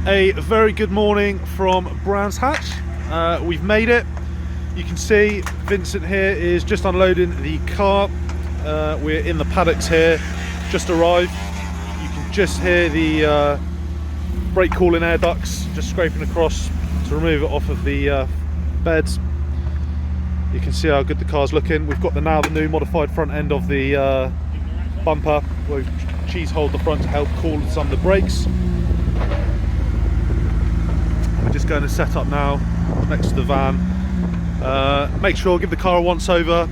A very good morning from Brands Hatch. We've made it. You can see Vincent here is just unloading the car. We're in the paddocks here, just arrived. You can just hear the brake cooling air ducts just scraping across to remove it off of the beds. You can see how good the car's looking. We've got the new modified front end of the bumper. We've cheese holed the front to help cool some of the brakes. We're just going to set up now next to the van. Make sure, give the car a once over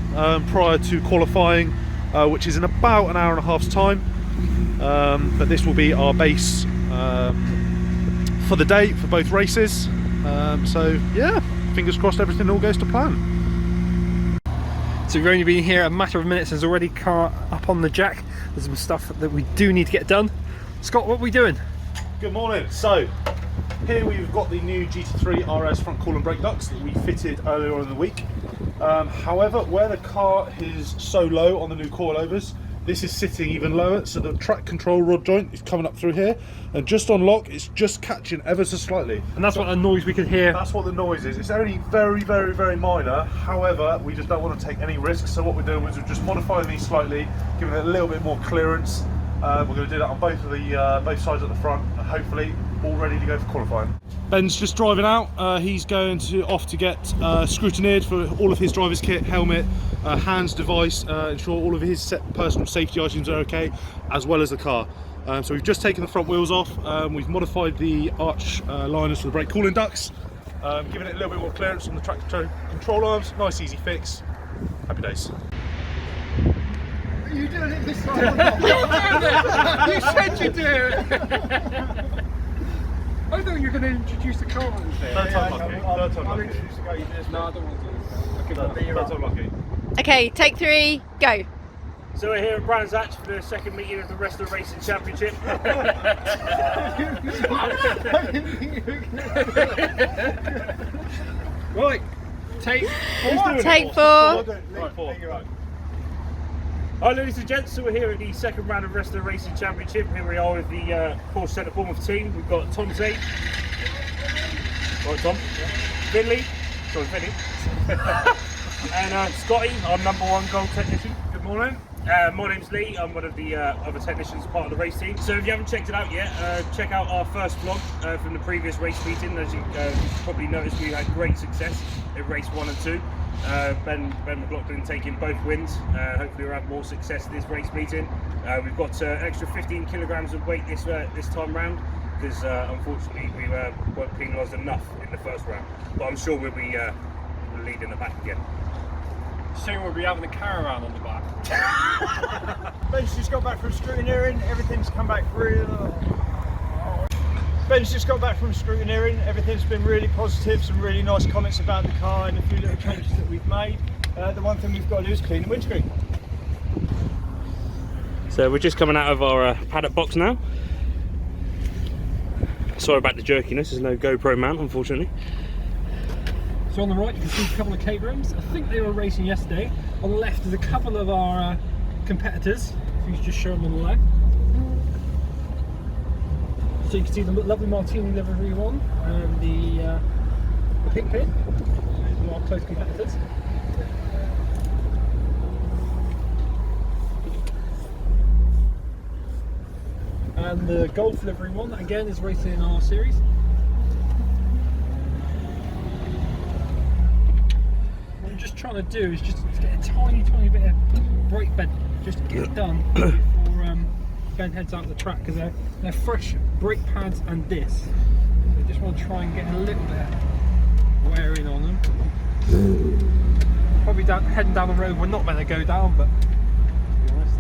prior to qualifying, which is in about an hour and a half's time. But this will be our base for the day for both races. So yeah, fingers crossed everything all goes to plan. So we've only been here a matter of minutes. There's already car up on the jack. There's some stuff that we do need to get done. Scott, what are we doing? Good morning. So here we've got the new GT3 RS front coolant brake ducts that we fitted earlier on in the week. However, where the car is so low on the new coilovers, this is sitting even lower, so the track control rod joint is coming up through here, and just on lock it's just catching ever so slightly. And that's what the noise we could hear. That's what the noise is. It's only very, very, very minor. However, we just don't want to take any risks, so what we're doing is we're just modifying these slightly, giving it a little bit more clearance. We're going to do that on both sides at the front, and hopefully all ready to go for qualifying. Ben's just driving out. He's going off to get scrutineered for all of his driver's kit, helmet, hands, device, ensure all of his personal safety items are okay, as well as the car. So we've just taken the front wheels off. We've modified the arch liners for the brake cooling ducts, giving it a little bit more clearance on the track control arms. Nice easy fix. Happy days. Are you doing it this time? You said you'd do it! I thought you were going to introduce the car on there. Third time lucky. Third time I'll lucky. introduce the guy you did. No, I don't want to do it. Third time lucky. Okay, take 3, go. So we're here at Brands Hatch for the second meeting of the Restoracing Championship. Right, take 4. Hi ladies and gents, so we're here at the second round of Restoracing Championship. Here we are with the Porsche Bournemouth team. We've got Tom Zade. Right, Tom. Finley. Sorry, Finley. And Scotty, our #1 gold technician. Good morning. My name's Lee. I'm one of the other technicians, part of the race team. So if you haven't checked it out yet, check out our first vlog from the previous race meeting. As you probably noticed, we had great success in race 1 and 2. Ben McLaughlin taking both wins. Hopefully we'll have more success this race meeting. We've got an extra 15 kilograms of weight this time round, because unfortunately we weren't penalised enough in the first round. But I'm sure we'll be leading the back again. Soon we'll be having a caravan on the back. Ben's just got back from scrutineering, everything's come back really. Ben's just got back from scrutineering, everything's been really positive, some really nice comments about the car and a few little changes that we've made. The one thing we've got to do is clean the windscreen. So we're just coming out of our paddock box now. Sorry about the jerkiness, there's no GoPro mount unfortunately. So on the right you can see a couple of Caterhams. I think they were racing yesterday. On the left is a couple of our competitors. If you just show them on the left. So you can see the lovely Martini livery one and the pink pin, our close competitors. And the Golf livery one again is racing in our series. What I'm just trying to do is just get a tiny bit of brake bed just to get it done before Ben heads out the track, because they're fresh brake pads and discs. So I just want to try and get a little bit of wearing on them. Probably heading down the road we're not meant to go down, but to be honest,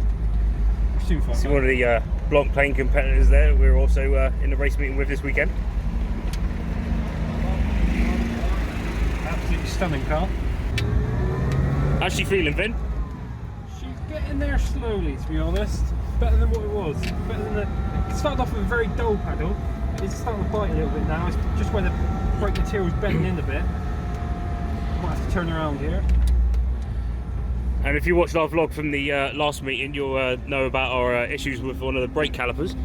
we'll soon find See out. one of the Blanc Plane competitors there. We're also in the race meeting with this weekend. Absolutely stunning car. How's she feeling, Vin? She's getting there slowly, to be honest. Better than what it was. Better than it started off with a very dull pedal. It's starting to bite a little bit now. It's just where the brake material's bending in a bit. Might have to turn around here. And if you watched our vlog from the last meeting, you'll know about our issues with one of the brake calipers.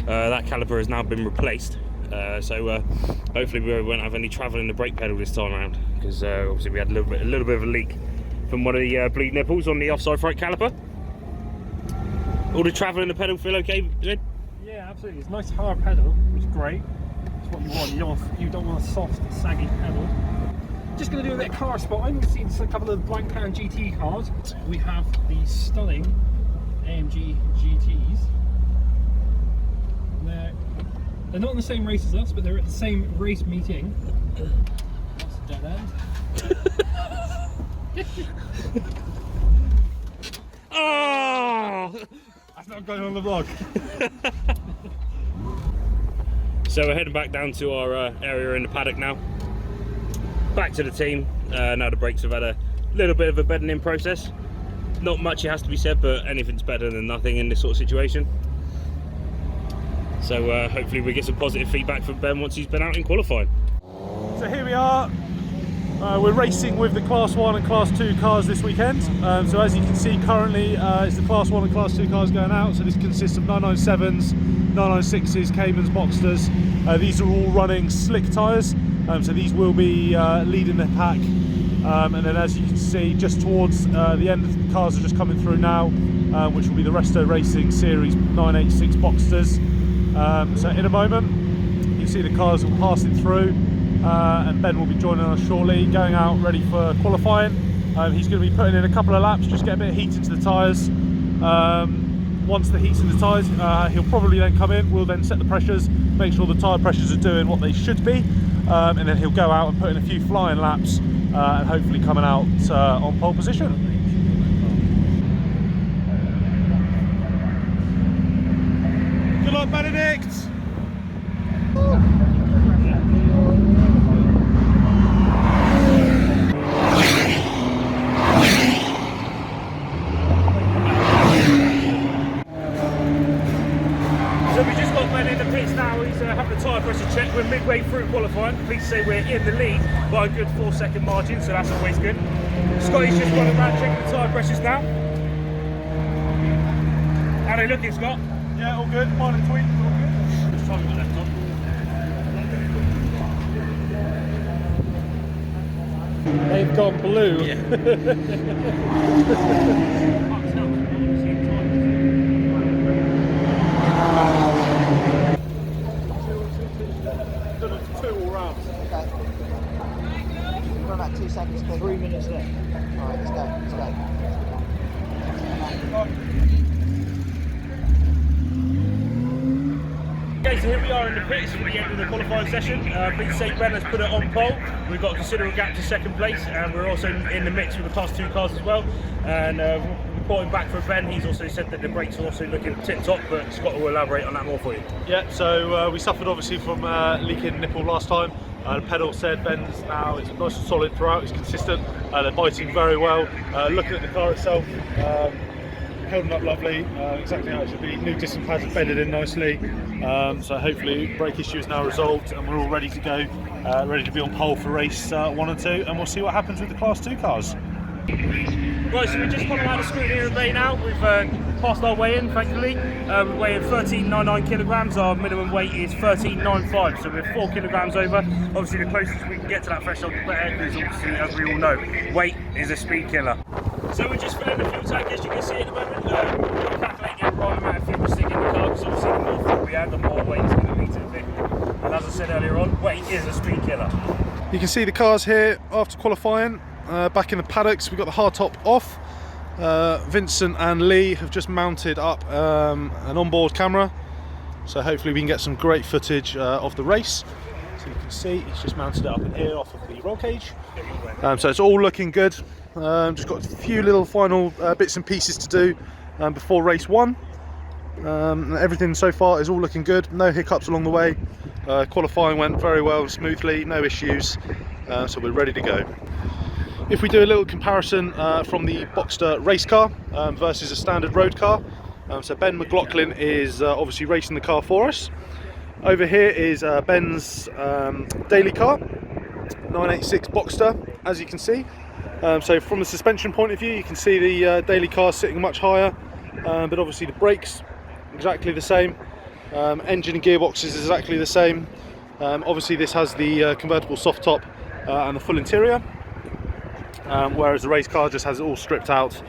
That caliper has now been replaced. so hopefully we won't have any travel in the brake pedal this time around, because obviously we had a little bit of a leak from one of the bleed nipples on the offside front caliper. All the travel in the pedal feel okay, Vin? Yeah, absolutely. It's a nice hard pedal, which is great. It's what you want. You don't want a soft, saggy pedal. Just going to do a bit of car spotting. We've seen a couple of blank pan GT cars. We have the stunning AMG GTs. They're not in the same race as us, but they're at the same race meeting. That's a dead end. Oh! That's not going on the vlog. So we're heading back down to our area in the paddock now. Back to the team. Now the brakes have had a little bit of a bedding in process. Not much it has to be said, but anything's better than nothing in this sort of situation. So hopefully we get some positive feedback from Ben once he's been out in qualifying. So here we are. We're racing with the Class 1 and Class 2 cars this weekend. So as you can see currently, it's the Class 1 and Class 2 cars going out. So this consists of 997s, 996s, Caymans, Boxsters. These are all running slick tyres. So these will be leading the pack. And then as you can see, just towards the end, the cars are just coming through now, which will be the Restoracing Series 986 Boxsters. So in a moment, you see the cars all passing through. And Ben will be joining us shortly, going out ready for qualifying. He's going to be putting in a couple of laps, just get a bit of heat into the tyres. Once the heat's in the tyres, he'll probably then come in. We'll then set the pressures, make sure the tyre pressures are doing what they should be, and then he'll go out and put in a few flying laps, and hopefully coming out on pole position. Good luck, Benedict! So we just got Ben in the pits now. He's having a tyre pressure check. We're midway through qualifying. Pleased to say we're in the lead by a good 4-second margin, so that's always good. Scotty's just running around checking the tyre pressures now. How they looking, Scott? Yeah, all good. Minor tweak, all good. Which time have we got left on? They've gone blue. Yeah. Two all round. Okay. We're about 2 seconds. 3 minutes left. Alright, let's go. Okay, so here we are in the pits for the end of the qualifying session. Please say Ben has put it on pole. We've got a considerable gap to second place, and we're also in the mix with the Class 2 cars as well. And reporting back from Ben, he's also said that the brakes are also looking tip top, but Scott will elaborate on that more for you. Yeah, so we suffered obviously from leaking nipple last time. The pedal said Ben's now it's nice and solid throughout, it's consistent. They're biting very well. Looking at the car itself, holding up lovely, exactly how it should be. New disc pads are bedded in nicely. So hopefully brake issue is now resolved and we're all ready to go, ready to be on pole for race 1 and 2, and we'll see what happens with the Class 2 cars. Right, so we're just coming out of the screen here in Bay now. We've passed our weigh-in, thankfully. We're weighing 13.99 kilograms. Our minimum weight is 13.95, so we're 4 kilograms over. Obviously, the closest we can get to that threshold, the better, because obviously, as we all know, weight is a speed killer. So we're just filling the fuel tank, as you can see at the moment. We're calculating the right amount of fuel to stick in the car, because obviously the more fuel we add, the more weight is going to be to the vehicle. And as I said earlier on, weight is a speed killer. You can see the cars here after qualifying. Back in the paddocks, we've got the hardtop off. Vincent and Lee have just mounted up an onboard camera, so hopefully we can get some great footage of the race. So you can see he's just mounted it up in here off of the roll cage. So it's all looking good. Just got a few little final bits and pieces to do before race 1. Everything so far is all looking good, no hiccups along the way. Qualifying went very well and smoothly, no issues, so we're ready to go. If we do a little comparison from the Boxster race car versus a standard road car, so Ben McLaughlin is obviously racing the car for us. Over here is Ben's daily car, 986 Boxster, as you can see. So from the suspension point of view, you can see the daily car sitting much higher, but obviously the brakes exactly the same. Engine and gearbox is exactly the same. Obviously this has the convertible soft top and the full interior, whereas the race car just has it all stripped out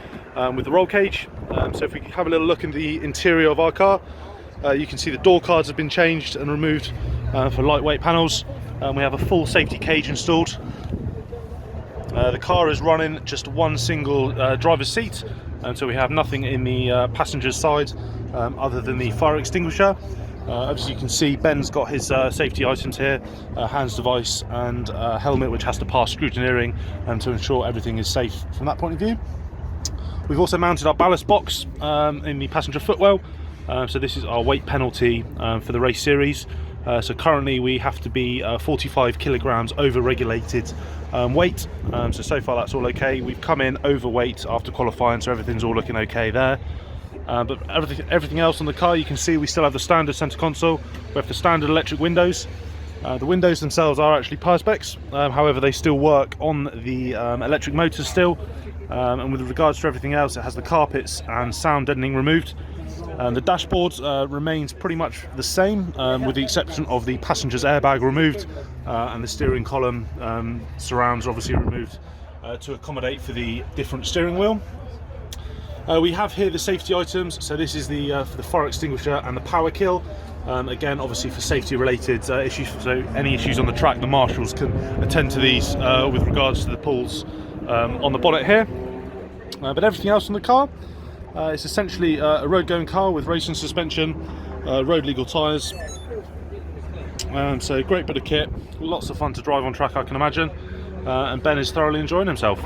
with the roll cage. So if we have a little look in the interior of our car, you can see the door cards have been changed and removed for lightweight panels. We have a full safety cage installed. The car is running just one single driver's seat, so we have nothing in the passenger's side other than the fire extinguisher. As you can see, Ben's got his safety items here, hands device and helmet, which has to pass scrutineering to ensure everything is safe from that point of view. We've also mounted our ballast box in the passenger footwell. So this is our weight penalty for the race series. So currently we have to be 45 kilograms over regulated weight. So far that's all okay. We've come in overweight after qualifying, so everything's all looking okay there. But everything else on the car, you can see we still have the standard centre console. We have the standard electric windows. The windows themselves are actually Perspex, however they still work on the electric motors still. And with regards to everything else, it has the carpets and sound deadening removed. The dashboard remains pretty much the same, with the exception of the passenger's airbag removed, and the steering column surrounds are obviously removed to accommodate for the different steering wheel. We have here the safety items, so this is the for the fire extinguisher and the power kill. Again, obviously for safety related issues, so any issues on the track, the marshals can attend to these with regards to the pulls on the bonnet here. But everything else on the car, it's essentially a road going car with racing suspension, road legal tyres. So great bit of kit, lots of fun to drive on track, I can imagine, and Ben is thoroughly enjoying himself.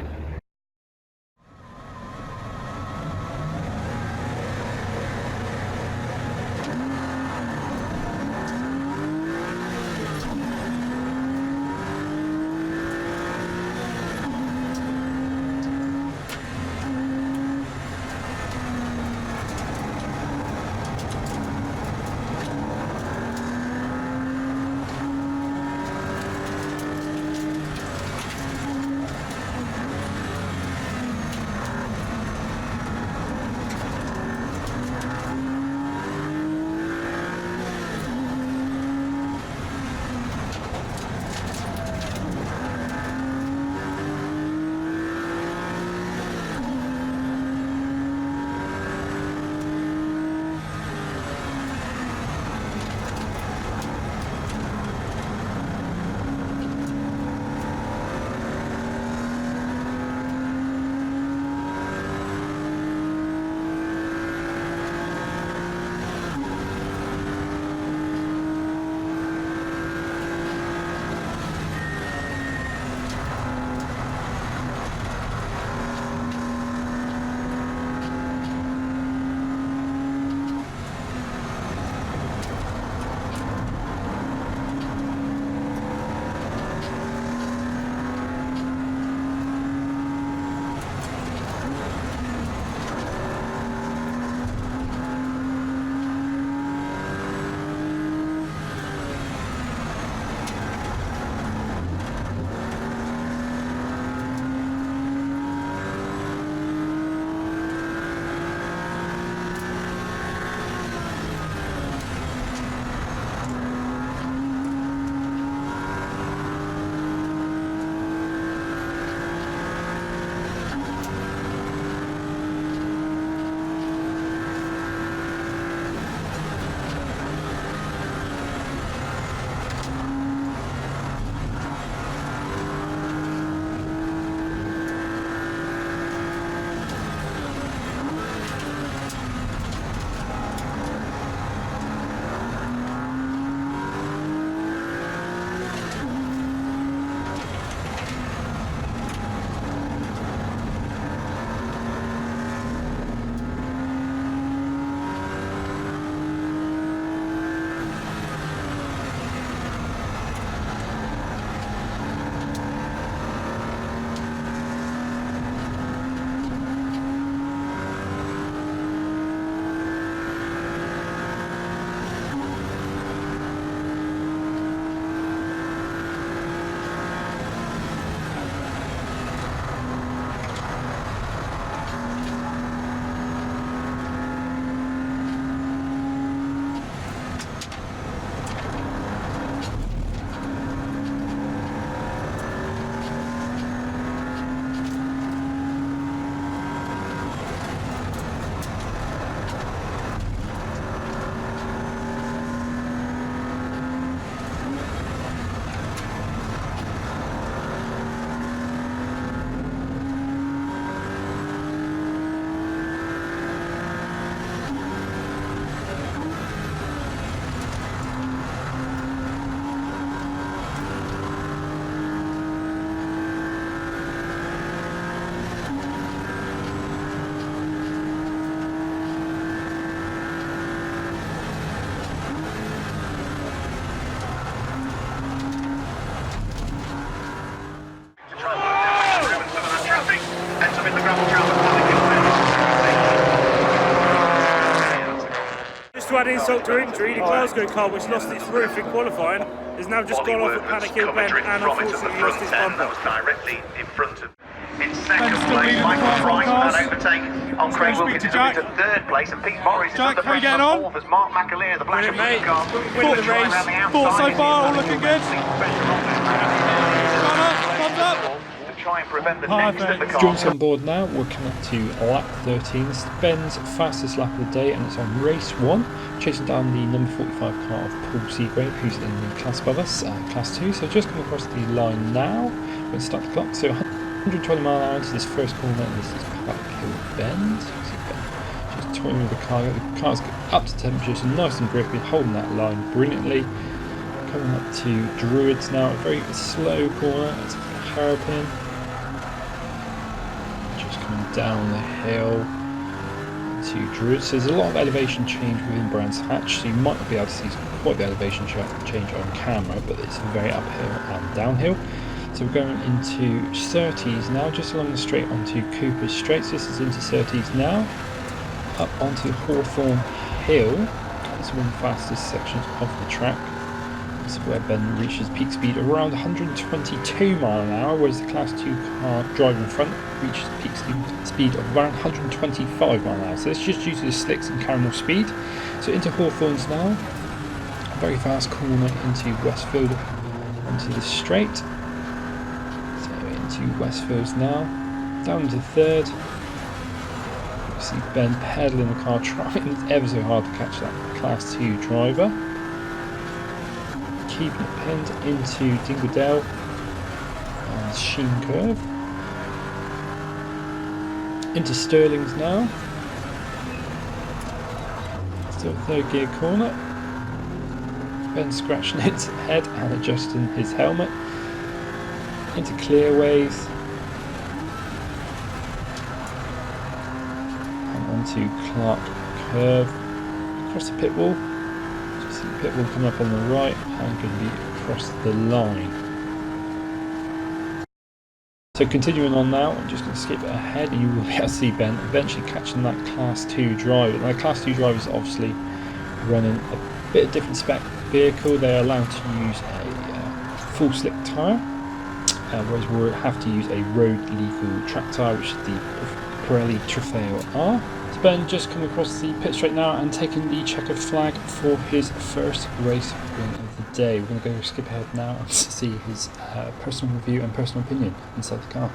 to add insult to injury, the Glasgow car, which lost its roof in qualifying, has now just gone off at Panic Hill Bend and unfortunately lost its bumper. Directly in front of. In Ben's second still place, leading the Michael class on Price cars. and overtake on Craig speak Wilkins to Jack. into third place, and Pete Morris is Jack, under how you pressure getting on? fourth as Mark McAleer, the black and blue car. Winning the race. Thoughts so far, all looking good? Thumbs up. To try and prevent the next of the car. Joints on board now, we're coming up to lap 13. It's Ben's fastest lap of the day, and it's on race 1, chasing down the number 45 car of Paul Seagrave, who's in the class above us, class 2. So just come across the line now. We're going to start the clock. So 120 mile an hour into this first corner, and this is Panic Hill Bend. So Ben just toying with the car. The car's up to temperature, so nice and grippy, holding that line brilliantly. Coming up to Druids now, a very slow corner. It's a hairpin. Down the hill to Druids. So there's a lot of elevation change within Brands Hatch, so you might not be able to see quite the elevation change on camera, but it's very uphill and downhill. So we're going into Surtees now, just along the straight onto Cooper's Straight. So this is into Surtees now, up onto Hawthorne Hill. It's one of the fastest sections of the track. This is where Ben reaches peak speed around 122 mile an hour, whereas the Class 2 car driving in front reaches peak speed of around 125 mile an hour. So it's just due to the slicks and carrying more speed. So into Hawthorns now, a very fast corner into Westfield onto the straight. So into Westfields now, down into third. You see Ben pedaling the car, trying ever so hard to catch that Class 2 driver. Keeping it pinned into Dingledale and Sheen Curve. Into Stirling's now. Still third gear corner. Ben scratching his head and adjusting his helmet. Into Clearways. And onto Clark Curve. Across the pit wall. Pit will come up on the right and going to be across the line. So continuing on now, I'm just going to skip ahead and you will be able to see Ben eventually catching that Class 2 driver. Now, Class 2 drivers are obviously running a bit of different spec vehicle. They're allowed to use a full slick tyre, whereas we'll have to use a road legal track tyre, which is the Pirelli Trofeo R. Ben just come across the pit straight now and taking the checkered flag for his first race win of the day. We're going to go skip ahead now and see his personal review and personal opinion inside the car.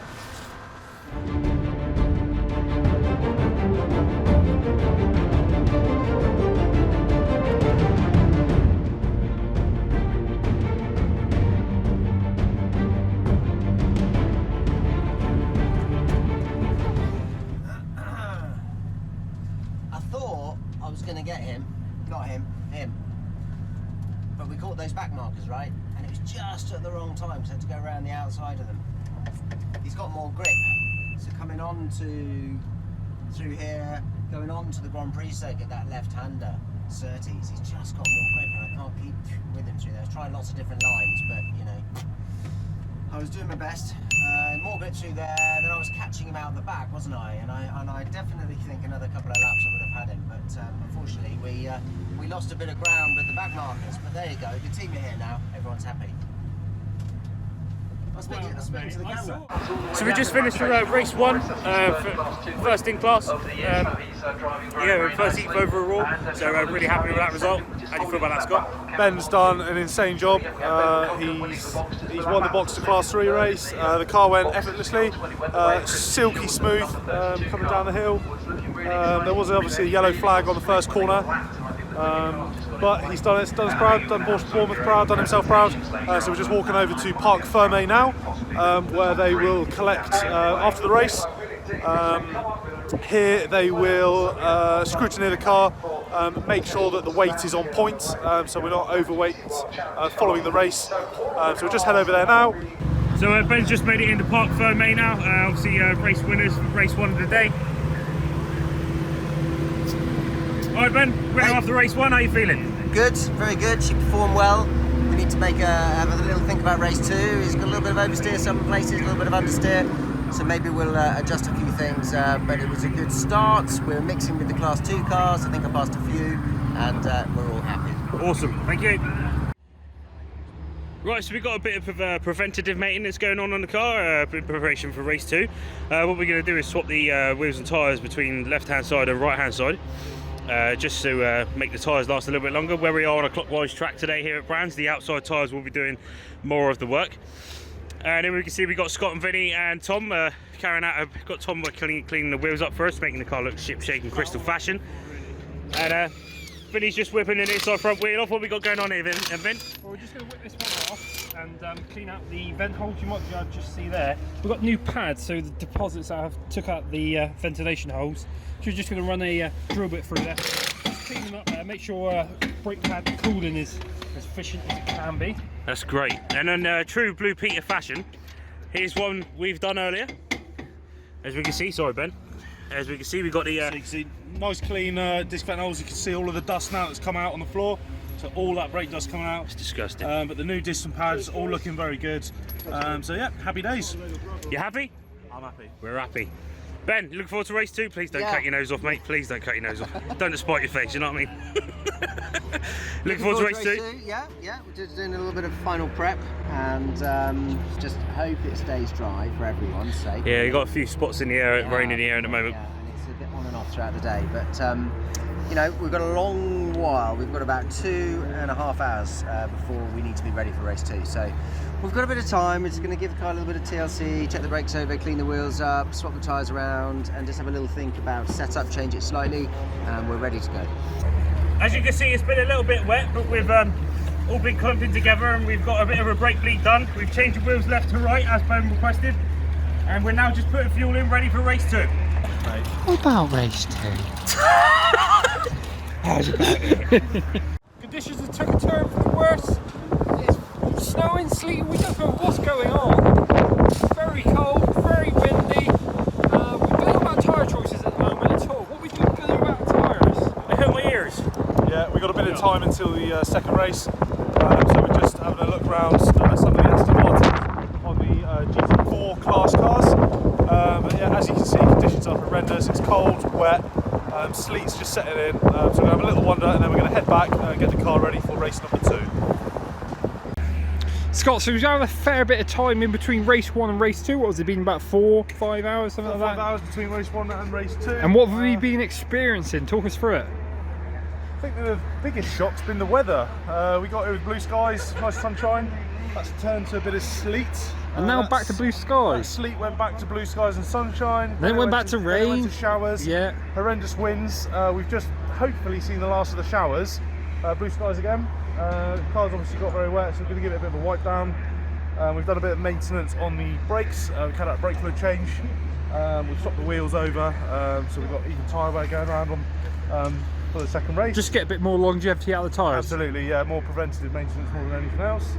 But we caught those back markers, right? And it was just at the wrong time, so I had to go around the outside of them. He's got more grip, so coming on through here, going on to the Grand Prix circuit, that left-hander, Surtees, he's just got more grip, and I can't keep with him through there. I was trying lots of different lines, but you know, I was doing my best. More grip through there, then I was catching him out the back, wasn't I? And I definitely think another couple of laps I would have had him, but unfortunately we lost a bit of ground with the back markers. But there you go, the team are here now, everyone's happy. I'll speak to the camera. So we just finished race 1, first in class. We're first overall, so really happy with that result. How do you feel about that, Scott? Ben's done an insane job. He's won the Boxster Class 3 race. The car went effortlessly, silky smooth coming down the hill. There was obviously a yellow flag on the first corner. But he's done us proud, done Porsche Bournemouth proud, done himself proud. So we're just walking over to Parc Fermé now, where they will collect after the race. Here they will scrutineer the car, make sure that the weight is on point, so we're not overweight following the race. So we'll just head over there now. So Ben's just made it into Parc Fermé now, obviously race winners for race 1 of the day. Alright Ben, winning after race 1, how are you feeling? Good, very good. She performed well. We need to have a little think about race 2. He's got a little bit of oversteer some places, a little bit of understeer. So maybe we'll adjust a few things. But it was a good start. We were mixing with the Class 2 cars. I think I passed a few. and we're all happy. Awesome, thank you. Right, so we've got a bit of preventative maintenance going on the car in preparation for race 2. What we're going to do is swap the wheels and tyres between left hand side and right hand side, just to make the tyres last a little bit longer. Where we are on a clockwise track today here at Brands, the outside tyres will be doing more of the work. And then we can see we've got Scott and Vinny and Tom carrying out, got Tom cleaning the wheels up for us, making the car look ship-shape and crystal fashion. And Vinny's just whipping the inside front wheel off. What we got going on here, Vin? Well, we're just going to whip this one off and clean out the vent holes. You might be able to just see there. We've got new pads, so the deposits that have took out the ventilation holes. So we're just going to run a drill bit through there. Just clean them up, make sure brake pad cooling is as efficient as it can be. That's great. And in true Blue Peter fashion, here's one we've done earlier. As we can see, sorry Ben. As we can see, we've got the... So you can see nice clean disc vent holes. You can see all of the dust now that's come out on the floor. So all that brake dust coming out. It's disgusting. But the new disc and pads all looking very good. So yeah, happy days. You happy? I'm happy. We're happy. Ben, you looking forward to race 2? Please don't Yeah. cut your nose off, mate. Please don't cut your nose off. Don't despite your face, you know what I mean? Looking forward to race 2? Yeah, we're just doing a little bit of final prep and just hope it stays dry for everyone's sake. Yeah, you got a few spots in the air, rain in the air at the moment. Yeah, and it's a bit on and off throughout the day, but you know, we've got a long while. We've got about 2.5 hours before we need to be ready for race 2. So we've got a bit of time. We're just going to give the car a little bit of TLC, check the brakes over, clean the wheels up, swap the tyres around, and just have a little think about setup, change it slightly, and we're ready to go. As you can see, it's been a little bit wet, but we've all been clumping together and we've got a bit of a brake bleed done. We've changed the wheels left to right as Ben requested, and we're now just putting fuel in, ready for race 2. What about race 2? Conditions have took a turn for the worse. It's snowing, sleeting, we don't know what's going on. Very cold, very windy. We don't know about tyre choices at the moment at all. What are we doing about tyres? I hurt my ears. Yeah, we've got a bit of time until the second race. So we're just having a look around some of the Aston Martins on the GT4 class cars. But yeah, as you can see, conditions are horrendous. It's cold, wet, sleet's just setting in. So we're going to have a little wander and then we're going to head back and get the car ready for race number 2. Scott, so we've had a fair bit of time in between race 1 and race 2. What has it been, about 4-5 hours, something like that? 5 hours between race 1 and race 2. And what have we been experiencing? Talk us through it. I think the biggest shock's been the weather. We got here with blue skies, nice sunshine. That's turned to a bit of sleet. And now back to blue skies. Sleet went back to blue skies and sunshine. Then it went back to rain. Then it went to showers. Yeah. Horrendous winds. We've just hopefully seen the last of the showers. Blue skies again. The car's obviously got very wet, so we're going to give it a bit of a wipe down. We've done a bit of maintenance on the brakes. We've had a brake fluid change. We've swapped the wheels over, so we've got even tyre wear going around on for the second race. Just get a bit more longevity out of the tyres. Absolutely, yeah, more preventative maintenance more than anything else.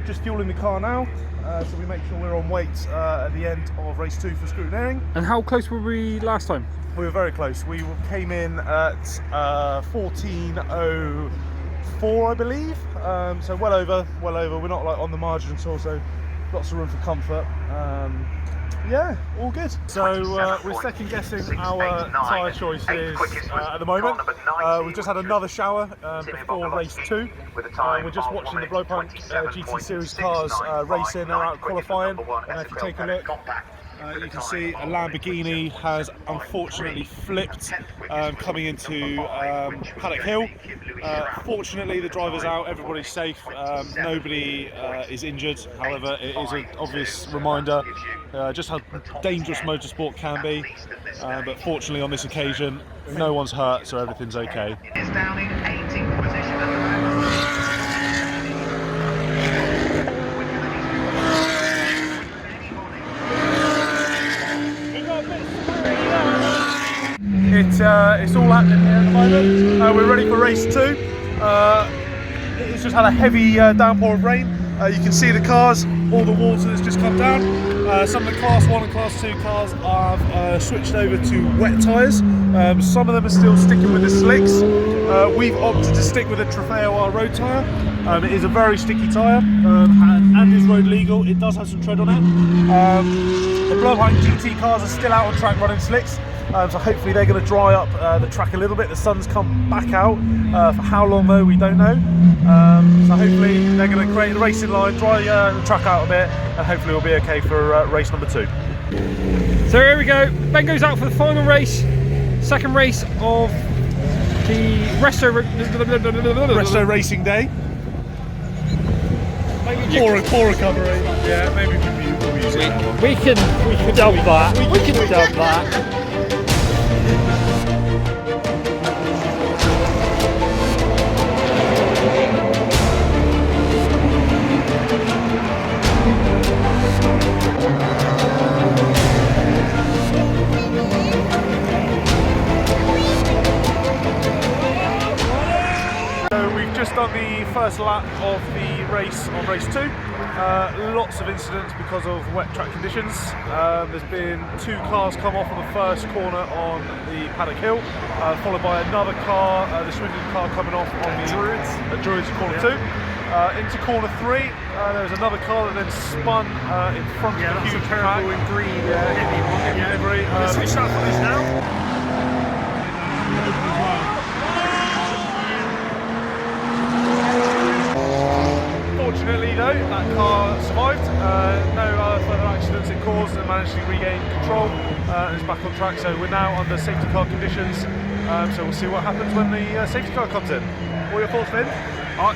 Just fueling the car now, so we make sure we're on weight at the end of race 2 for scrutineering. And how close were we last time? We were very close. We came in at 14:04, I believe. So well over. We're not like on the margin at all, so lots of room for comfort. Yeah, all good. So we're second guessing our tyre choices at the moment. We've just had another shower before race 2. We're just watching the Blowpipe GT Series cars racing. They're out qualifying. And if you take a look, you can see a Lamborghini has unfortunately flipped coming into Paddock Hill. Fortunately, the driver's out, everybody's safe, nobody is injured. However, it is an obvious reminder just how dangerous motorsport can be. But fortunately, on this occasion, no one's hurt, so everything's okay. Is down in 18th position at the moment. It's all happening here at the moment. We're ready for race 2. It's just had a heavy downpour of rain. You can see the cars, all the water that's just come down. Some of the Class 1 and Class 2 cars have switched over to wet tyres. Some of them are still sticking with the slicks. We've opted to stick with a Trofeo R road tyre. It is a very sticky tyre and is road legal. It does have some tread on it. The Blowpipe GT cars are still out on track running slicks. So hopefully they're going to dry up the track a little bit. The sun's come back out. For how long though, we don't know. So hopefully they're going to create a racing line, dry the track out a bit, and hopefully we'll be okay for race number 2. So here we go. Ben goes out for the final race, second race of the Restoracing day. Poor recovery. Yeah, maybe we'll use it. We can dub that. We can dub that. Just done the first lap of the race on race 2. Lots of incidents because of wet track conditions. There's been 2 cars come off on the first corner on the Paddock Hill, followed by another car, the Swindon car coming off on the Druids corner 2. Into corner 3, there was another car that then spun in front of the huge pack. in green, heavy one. Livery. Switch that for this now. Fortunately though, that car survived, no further accidents it caused, and managed to regain control and is back on track. So we're now under safety car conditions, so we'll see what happens when the safety car comes in. What are your thoughts, Vin?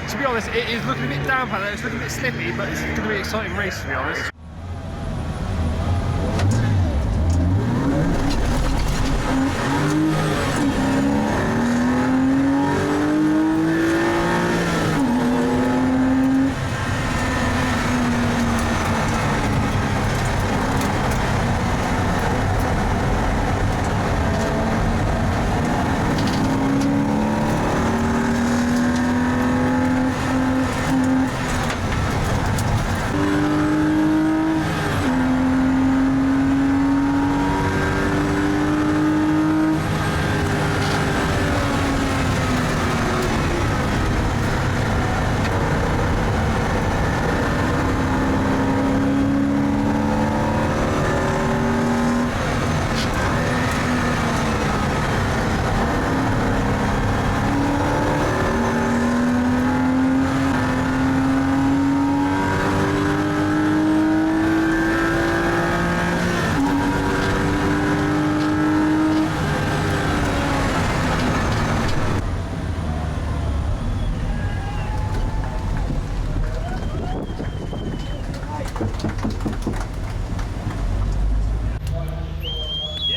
To be honest, it is looking a bit damp out there, it's looking a bit slippy, but it's going to be an exciting race to be honest.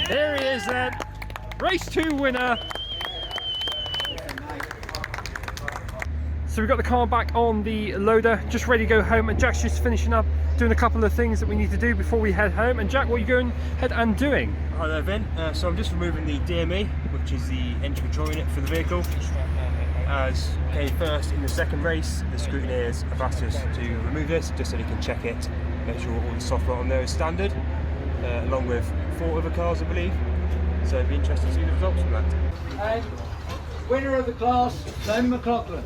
There he is then, race 2 winner. So we've got the car back on the loader, just ready to go home, and Jack's just finishing up doing a couple of things that we need to do before we head home. And Jack, what are you going ahead and doing? Hi there, Vin. So I'm just removing the DME, which is the engine control unit for the vehicle. As came first in the second race, the scrutineers have asked us to remove this just so they can check it, make sure all the software on there is standard, along with 4 other cars, I believe. So it'd be interesting to see the results from that. And winner of the class, Glenn McLaughlin.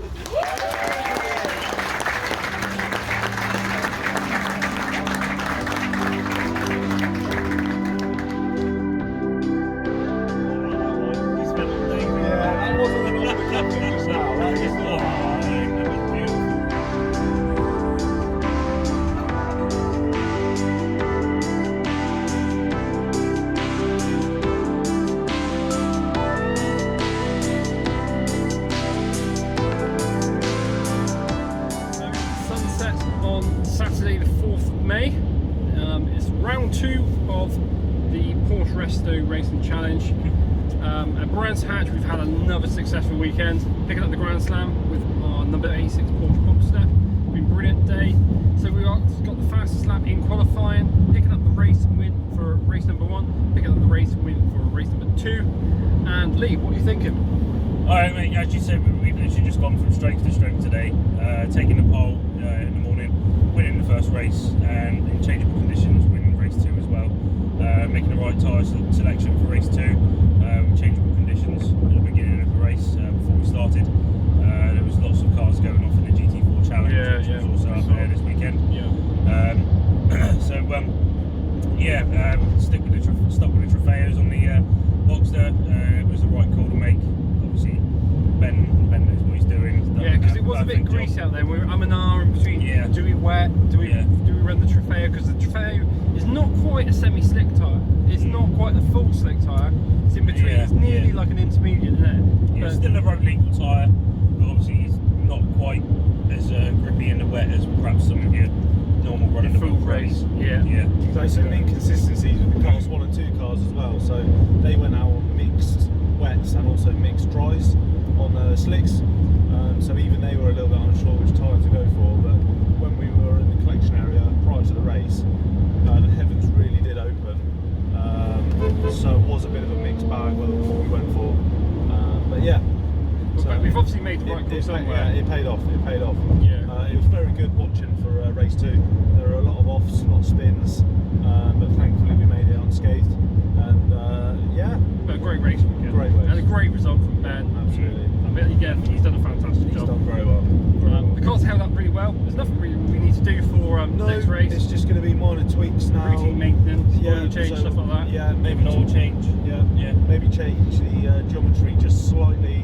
Saturday the 4th of May. It's round 2 of the Porsche Restoracing Challenge. At Brands Hatch we've had another successful weekend, picking up the Grand Slam with our number 86 Porsche Boxter. It's been a brilliant day. So we got the fastest lap in qualifying, picking up the race win for race number 1, picking up the race win for race number 2. And Lee, what are you thinking? Alright mate, as you said, we've literally just gone from strength to strength today, taking the pole in the morning, winning the first race, and in changeable conditions winning race 2 as well, making the right tyre selection for race 2, changeable conditions at the beginning of the race before we started. There was lots of cars going off in the GT4 Challenge, which was also up there this weekend. Stuck with the Trofeos on the Boxter. It was the right call to make. Obviously, Ben knows what he's doing. He's done Yeah, because it was a perfect bit greasy job. out there. We were and ah in between. Yeah. Do we wet? Do we run the Trofeo? Because the Trofeo is not quite a semi-slick tyre. It's not quite a full slick tyre. It's in between. Yeah, It's nearly like an intermediate, isn't it? Yeah, it's still a road legal tyre, but obviously it's not quite as grippy in the wet as perhaps some of your normal run of the full mill race. Yeah. There's some inconsistencies with the Class 1 and 2 cars as well. So they went out on mixed wets and also mixed dries on slicks. So even they were a little bit unsure which tyre to go for. But when we were in the collection area prior to the race, the heavens really did open. So it was a bit of a mixed bag what we went for. But yeah. But we've obviously made the right call somewhere. Yeah, it paid off. It paid off. Yeah. It was very good watching for race 2. There were a lot of offs, a lot of spins, but thankfully we made it unscathed. And yeah, But a great race weekend. Great race. And a great result from Ben. Absolutely. I mean, again, he's done a fantastic he's job. done very well. The car's held up really well. There's nothing really we need to do for the next race. It's just going to be minor tweaks now. Routine maintenance, oil change, so, stuff like that. Yeah, Maybe an oil change. Yeah, maybe change the geometry just slightly.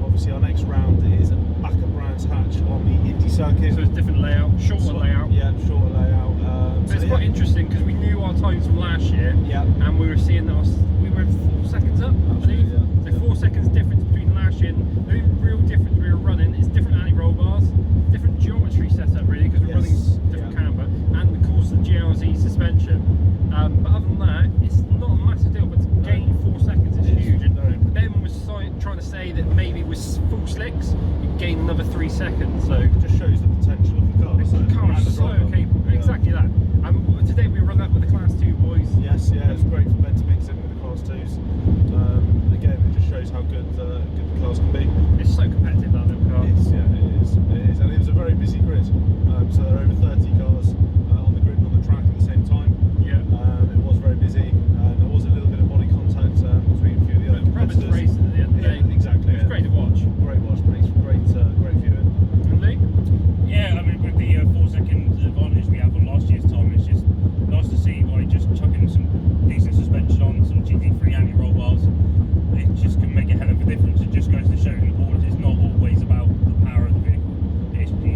Obviously, our next round is back at Brands Hatch on the Indy circuit. So it's a different layout, shorter layout. Yeah, shorter layout. But it's quite interesting because we knew our times from last year, and we were seeing that we were 4 seconds up, I believe. Absolutely, So 4 seconds difference between last year and the real difference we were running is different anti-roll bars, different geometry setup really because we're running different camber, and of course the GRZ suspension. But other than that, it's not a massive deal. But to gain 4 seconds is huge. And Ben was trying to say that maybe with full slicks you gain another 3 seconds. So it just shows the potential of the car. the car is so capable. Yeah. Exactly that. Today we run up with the Class 2 boys. Yes, yeah, it's great for Ben to mix in with the Class 2s. Again, it just shows how good the cars can be. It's so competitive, that little car. It is, and it was a very busy grid. So there are over 30 cars on the grid and on the track at the same time. Yeah. It was very busy. There was a little bit of body contact between a few of the other Rabbits competitors. racing at the end of the day. Yeah, exactly. It was great to watch. Great watch, makes for great viewing. And Lee? Yeah, I mean with the 4 second advantage we have on last year's time, it's just nice to see by just chucking some decent suspension on, some GT3 anti-roll bars. It just can make a hell of a difference. It just goes to show in the board it's not always about the power of the vehicle. It's the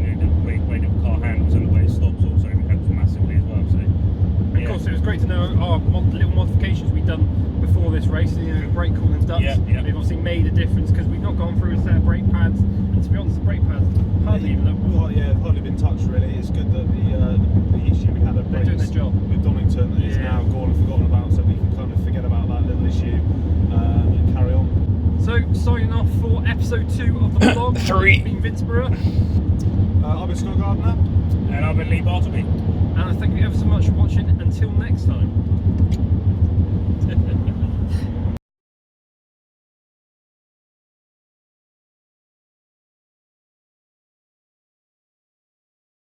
way the car handles and the way it stops also helps massively as well. So And of course it was great to know our little modifications we'd done before this race, brake cooling ducts. Yeah. They've obviously made a difference because we've not gone through a set of brake pads, and to be honest the brake pads hardly even look Well, yeah, hardly been touched really. It's good that the issue we had at They're doing their job. with Donington is now gone and forgotten about, so we can kind of forget about that little issue and carry on. So signing off for episode 2 of the vlog. 3. Been Vince Brewer. I've been Scott Gardner. and I've been Lee Bartleby. And I thank you ever so much for watching. Until next time.